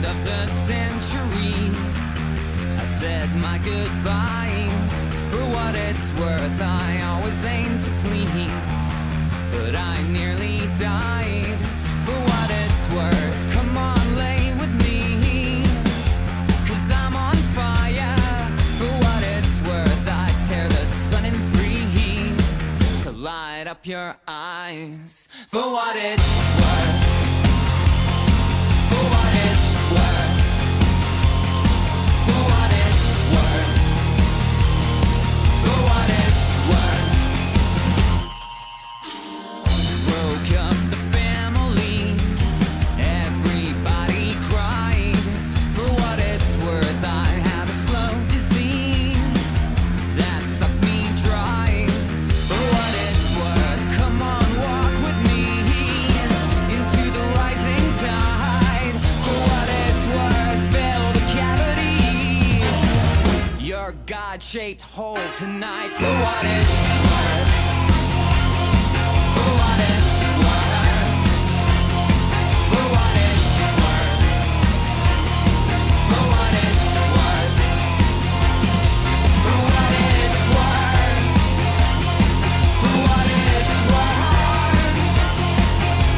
of the century, I said my goodbyes. For what it's worth, I always aim to please, but I nearly died. For what it's worth, come on, lay with me, 'cause I'm on fire. For what it's worth, I tear the sun in three to light up your eyes. For what it's worth, for what it's worth, for what it's worth, for what it's worth. Broke up the family, everybody cried. For what it's worth, I had a slow disease that sucked me dry. For what it's worth, come on, walk with me into the rising tide. For what it's worth, fill the cavity, your God-shaped hole tonight. For what it's worth, for what it's worth, for what it's worth, for what it's worth, for what it's worth, for what it's worth,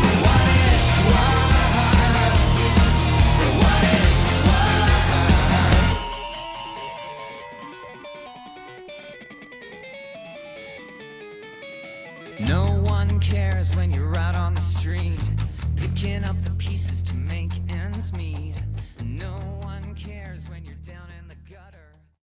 for what it's worth, for what it's worth. No one cares when you're out on the street, picking up the pieces to make ends meet.